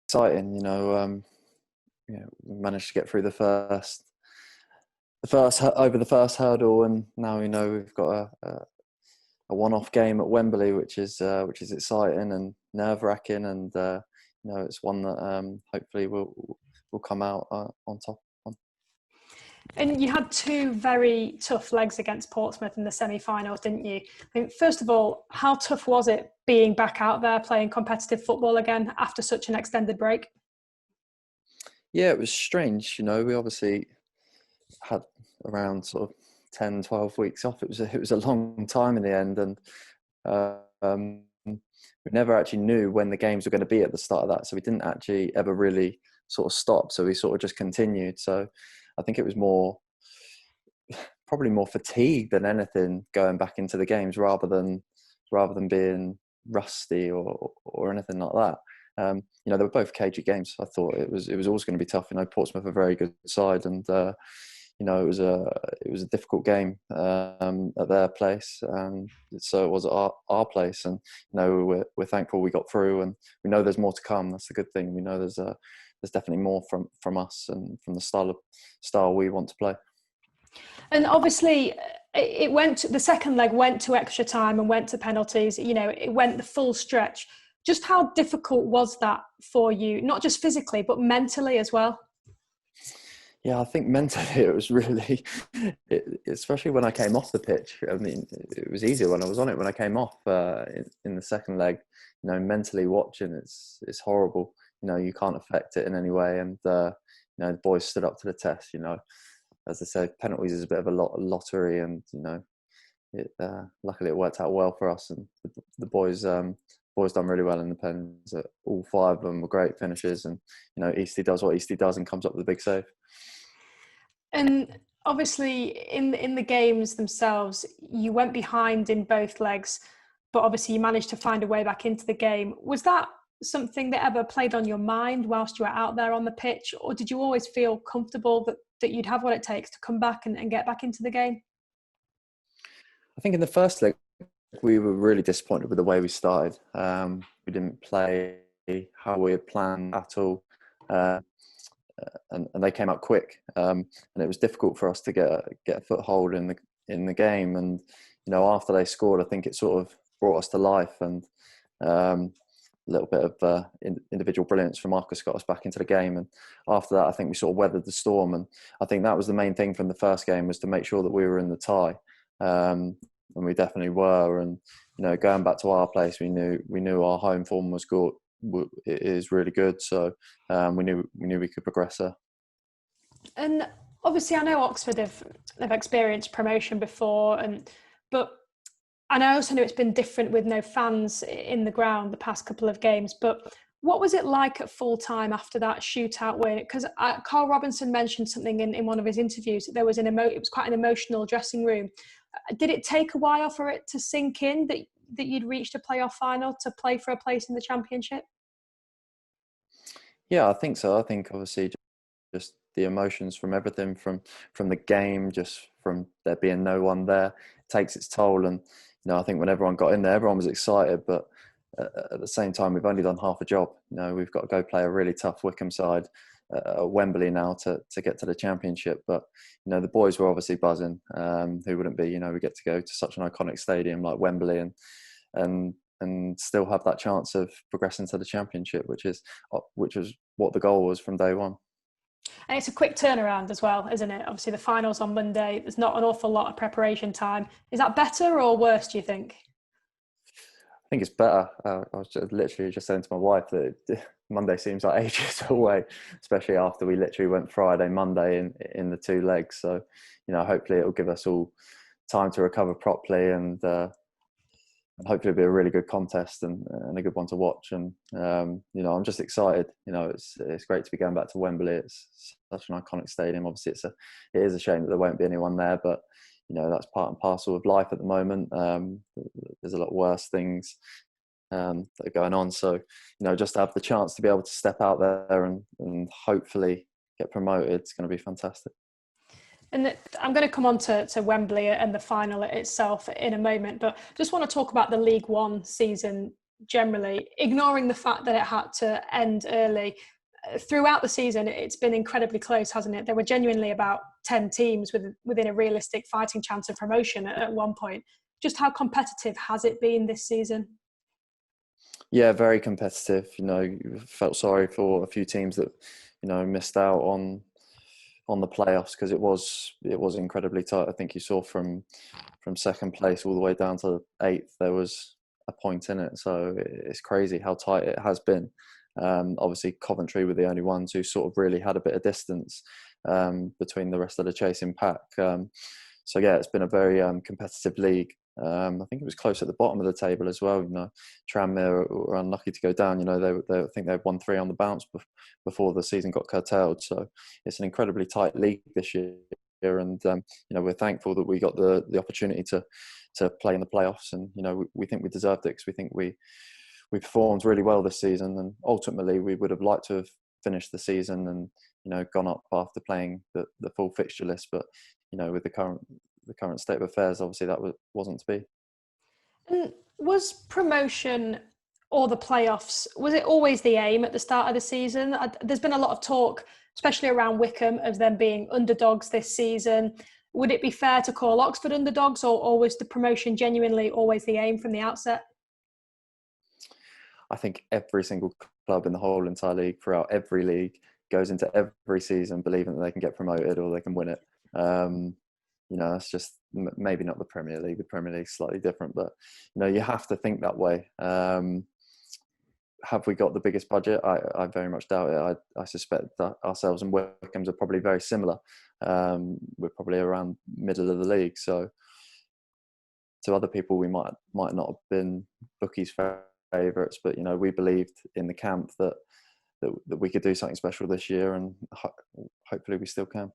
exciting. We managed to get through over the first hurdle, and now we've got a one-off game at Wembley, which is exciting and nerve-wracking, and it's one that hopefully will come out on top. And you had two very tough legs against Portsmouth in the semi-finals, didn't you? I think, first of all, how tough was it being back out there playing competitive football again after such an extended break? Yeah, it was strange. We obviously had around sort of 10, 12 weeks off. It was a long time in the end, and we never actually knew when the games were going to be at the start of that. So we didn't actually ever really sort of stop. So we sort of just continued. So I think it was probably more fatigue than anything going back into the games rather than being rusty or anything like that. They were both cagey games. I thought it was always going to be tough. Portsmouth are a very good side, and it was a difficult game at their place, and so it was at our place. And we're thankful we got through, and we know there's more to come. That's the good thing. We know there's definitely more from us and from the style we want to play. And obviously, the second leg went to extra time and went to penalties. It went the full stretch. Just how difficult was that for you, not just physically, but mentally as well? Yeah, I think mentally it was really, especially when I came off the pitch. I mean, it was easier when I was on it. When I came off in the second leg, mentally watching, it's horrible. You can't affect it in any way. And, the boys stood up to the test. As I said, penalties is a bit of a lottery, and, luckily it worked out well for us. And the boys done really well in the pens. All five of them were great finishes, and Eastie does what Eastie does and comes up with a big save. And obviously in the games themselves, you went behind in both legs, but obviously you managed to find a way back into the game. Was that something that ever played on your mind whilst you were out there on the pitch, or did you always feel comfortable that you'd have what it takes to come back and get back into the game? I think in the first leg, we were really disappointed with the way we started. We didn't play how we had planned at all. And they came out quick, and it was difficult for us to get a foothold in the game. And after they scored, I think it sort of brought us to life, and a little bit of individual brilliance from Marcus got us back into the game. And after that, I think we sort of weathered the storm. And I think that was the main thing from the first game, was to make sure that we were in the tie, and we definitely were. And going back to our place, we knew our home form was good. It is really good, so we knew we could progress there. And obviously, I know Oxford have experienced promotion before, but I also know it's been different with no fans in the ground the past couple of games. But what was it like at full time after that shootout win? Because Carl Robinson mentioned something in one of his interviews. There was it was quite an emotional dressing room. Did it take a while for it to sink in that you'd reached a playoff final to play for a place in the Championship? Yeah, I think so. I think obviously just the emotions from everything, from the game, just from there being no one there, takes its toll. And I think when everyone got in there, everyone was excited, but at the same time, we've only done half a job. We've got to go play a really tough Wycombe side at Wembley now to get to the Championship. But the boys were obviously buzzing. Who wouldn't be? We get to go to such an iconic stadium like Wembley, and still have that chance of progressing to the Championship, which was what the goal was from day one. And it's a quick turnaround as well, isn't it? Obviously, the final's on Monday. There's not an awful lot of preparation time. Is that better or worse, do you think? I think it's better. I was literally just saying to my wife that Monday seems like ages away, especially after we literally went Friday, Monday in the two legs. So, hopefully it'll give us all time to recover properly, and hopefully it'll be a really good contest and a good one to watch. And I'm just excited. It's great to be going back to Wembley. It's such an iconic stadium. Obviously, it is a shame that there won't be anyone there, but that's part and parcel of life at the moment. There's a lot worse things that are going on. So just to have the chance to be able to step out there and hopefully get promoted, it's going to be fantastic. And I'm going to come on to Wembley and the final itself in a moment, but just want to talk about the League One season generally, ignoring the fact that it had to end early. Throughout the season, it's been incredibly close, hasn't it? There were genuinely about 10 teams within a realistic fighting chance of promotion at one point. Just how competitive has it been this season? Yeah, very competitive. Felt sorry for a few teams that missed out on the playoffs, because it was incredibly tight. I think you saw from second place all the way down to eighth, there was a point in it. So it's crazy how tight it has been. Obviously, Coventry were the only ones who sort of really had a bit of distance between the rest of the chasing pack. So yeah, it's been a very competitive league. I think it was close at the bottom of the table as well. Tranmere were unlucky to go down. They I think they've won 3 on the bounce before the season got curtailed. So it's an incredibly tight league this year, and we're thankful that we got the opportunity to play in the playoffs, and we think we deserved it, because we think we performed really well this season, and ultimately we would have liked to have finished the season and gone up after playing the full fixture list, but with the current state of affairs, obviously that wasn't to be. And was promotion or the playoffs, was it always the aim at the start of the season? There's been a lot of talk, especially around Wycombe, of them being underdogs this season. Would it be fair to call Oxford underdogs, or was the promotion genuinely always the aim from the outset? I think every single club in the whole entire league, throughout every league, goes into every season believing that they can get promoted or they can win it. That's just maybe not the Premier League. The Premier League's slightly different, but you have to think that way. Have we got the biggest budget? I very much doubt it. I suspect that ourselves and Wycombe's are probably very similar. We're probably around middle of the league. So to other people, we might not have been bookies' favourites, but we believed in the camp that we could do something special this year, and hopefully we still can.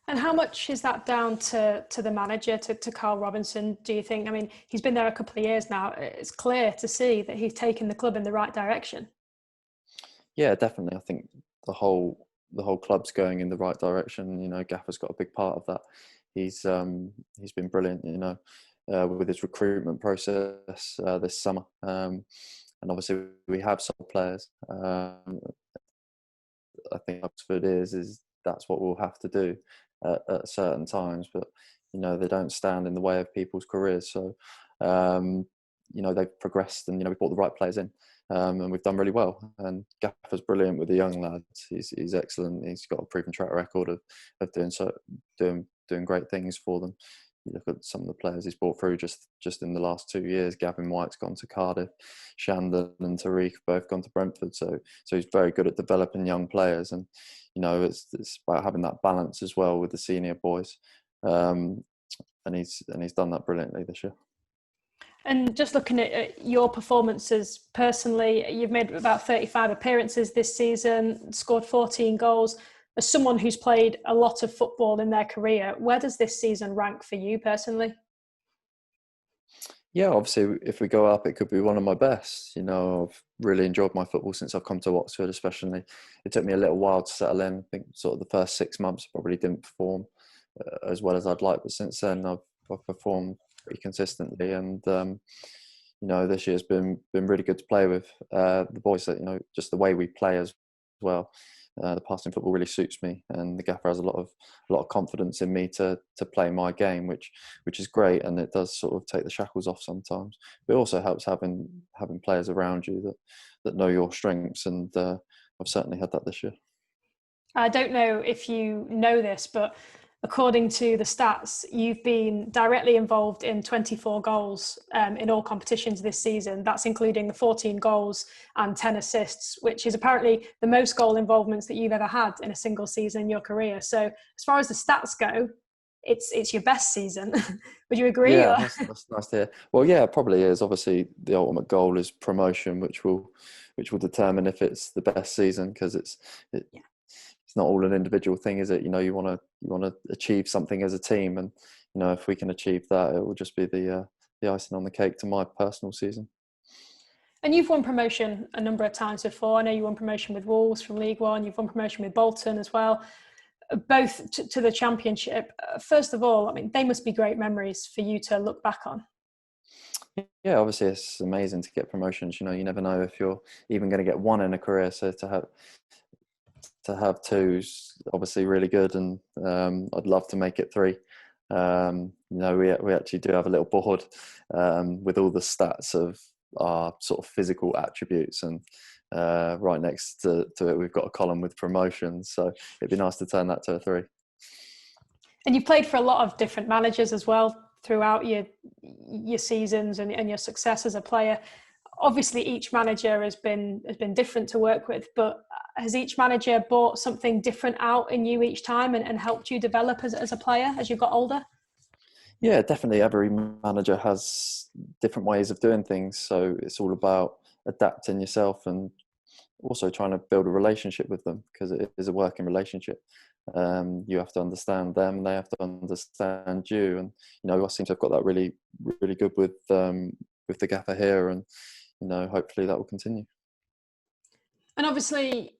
And how much is that down to the manager, to Carl Robinson, do you think? I mean, he's been there a couple of years now. It's clear to see that he's taken the club in the right direction. Yeah, definitely. I think the whole club's going in the right direction. Gaffer's got a big part of that. He's been brilliant, with his recruitment process this summer. And obviously we have some players. I think Oxford is that's what we'll have to do at certain times, but they don't stand in the way of people's careers. So they've progressed, and we brought the right players in, and we've done really well. And Gaffer's brilliant with the young lads. He's excellent. He's got a proven track record of doing great things for them. You look at some of the players he's brought through just in the last 2 years. Gavin White's gone to Cardiff, Shandon and Tariq both gone to Brentford. So he's very good at developing young players, and it's about having that balance as well with the senior boys. And he's done that brilliantly this year. And just looking at your performances personally, you've made about 35 appearances this season, scored 14 goals. As someone who's played a lot of football in their career, where does this season rank for you personally? Yeah, obviously, if we go up, it could be one of my best. I've really enjoyed my football since I've come to Oxford, especially. It took me a little while to settle in. I think sort of the first 6 months probably didn't perform as well as I'd like, but since then I've performed pretty consistently, and this year's been really good to play with. The boys that just the way we play as well. The passing football really suits me, and the gaffer has a lot of confidence in me to play my game, which is great, and it does sort of take the shackles off sometimes. But it also helps having players around you that know your strengths, and I've certainly had that this year. I don't know if you know this, but according to the stats, you've been directly involved in 24 goals in all competitions this season. That's including the 14 goals and 10 assists, which is apparently the most goal involvements that you've ever had in a single season in your career. So as far as the stats go, it's your best season. Would you agree? Yeah, that's nice to hear. Well, yeah, it probably is. Obviously, the ultimate goal is promotion, which will determine if it's the best season, because it's not all an individual thing, is it? You want to achieve something as a team, and if we can achieve that, it will just be the icing on the cake to my personal season. And you've won promotion a number of times before. I know you won promotion with Wolves from League One. You've won promotion with Bolton as well, both to the Championship. First of all, I mean, they must be great memories for you to look back on. Yeah, obviously it's amazing to get promotions. You never know if you're even going to get one in a career. So to have two's obviously really good, and I'd love to make it three. We actually do have a little board with all the stats of our sort of physical attributes, and right next to it we've got a column with promotions. So it'd be nice to turn that to a three. And you've played for a lot of different managers as well throughout your seasons and your success as a player. Obviously, each manager has been different to work with, but has each manager brought something different out in you each time and helped you develop as a player as you got older? Yeah, definitely. Every manager has different ways of doing things, so it's all about adapting yourself and also trying to build a relationship with them, because it is a working relationship. You have to understand them, and they have to understand you. And I seem to have got that really, really good with the gaffer here, and hopefully that will continue. And obviously,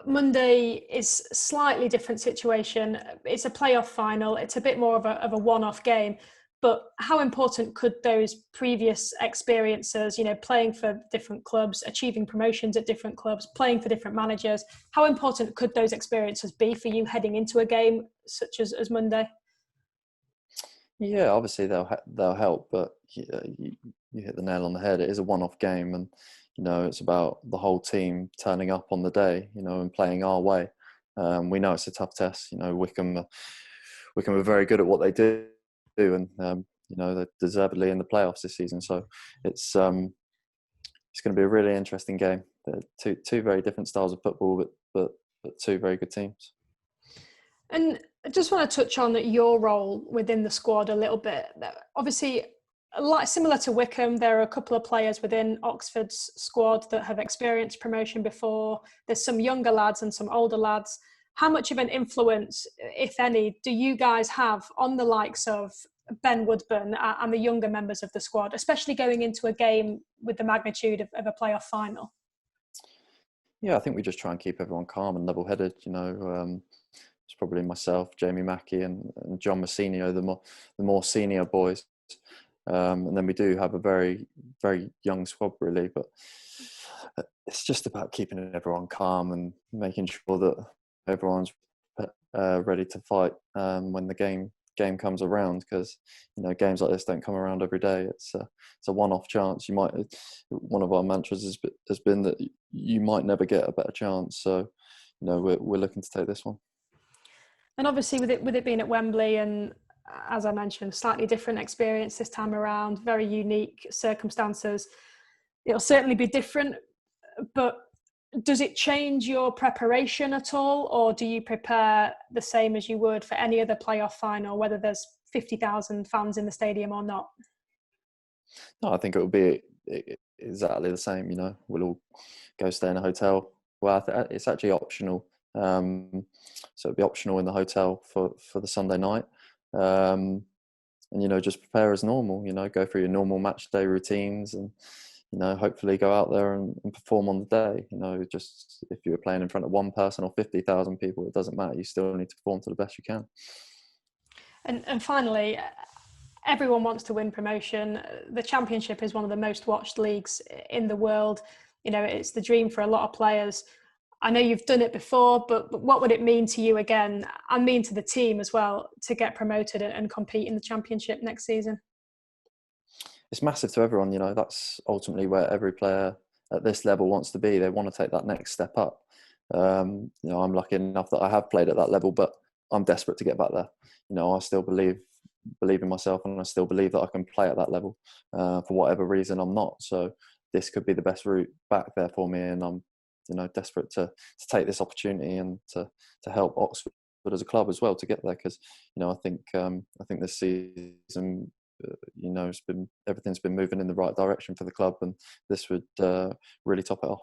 Monday is a slightly different situation. It's a playoff final. It's a bit more of a one-off game. But how important could those previous experiences, playing for different clubs, achieving promotions at different clubs, playing for different managers, how important could those experiences be for you heading into a game such as Monday? Yeah, obviously they'll help, but you hit the nail on the head. It is a one-off game, and it's about the whole team turning up on the day, and playing our way. We know it's a tough test. Wickham are very good at what they do, and they're deservedly in the playoffs this season. So it's going to be a really interesting game. They're two very different styles of football, but two very good teams. And I just want to touch on your role within the squad a little bit. Obviously, similar to Wickham, there are a couple of players within Oxford's squad that have experienced promotion before. There's some younger lads and some older lads. How much of an influence, if any, do you guys have on the likes of Ben Woodburn and the younger members of the squad, especially going into a game with the magnitude of a playoff final? Yeah, I think we just try and keep everyone calm and level-headed. It's probably myself, Jamie Mackey, and John Massinio, the more senior boys. And then we do have a very, very young squad, really. But it's just about keeping everyone calm and making sure that everyone's ready to fight when the game comes around, because games like this don't come around every day. It's a one-off chance. One of our mantras has been that you might never get a better chance. So we're looking to take this one. And obviously, with it being at Wembley, and as I mentioned, slightly different experience this time around, very unique circumstances. It'll certainly be different, but does it change your preparation at all, or do you prepare the same as you would for any other playoff final, whether there's 50,000 fans in the stadium or not? No, I think it will be exactly the same. We'll all go stay in a hotel. Well, it's actually optional. So it'll be optional in the hotel for the Sunday night. And, just prepare as normal, go through your normal match day routines, and, hopefully go out there and perform on the day. Just if you were playing in front of one person or 50,000 people, it doesn't matter. You still need to perform to the best you can. And finally, everyone wants to win promotion. The Championship is one of the most watched leagues in the world. It's the dream for a lot of players. I know you've done it before, but what would it mean to you again, and mean to the team as well, to get promoted and compete in the Championship next season? It's massive to everyone. That's ultimately where every player at this level wants to be. They want to take that next step up. I'm lucky enough that I have played at that level, but I'm desperate to get back there. I still believe in myself, and I still believe that I can play at that level. For whatever reason, I'm not. So this could be the best route back there for me, and I'm desperate to take this opportunity and to help Oxford as a club as well to get there, because I think this season everything's been moving in the right direction for the club, and this would really top it off.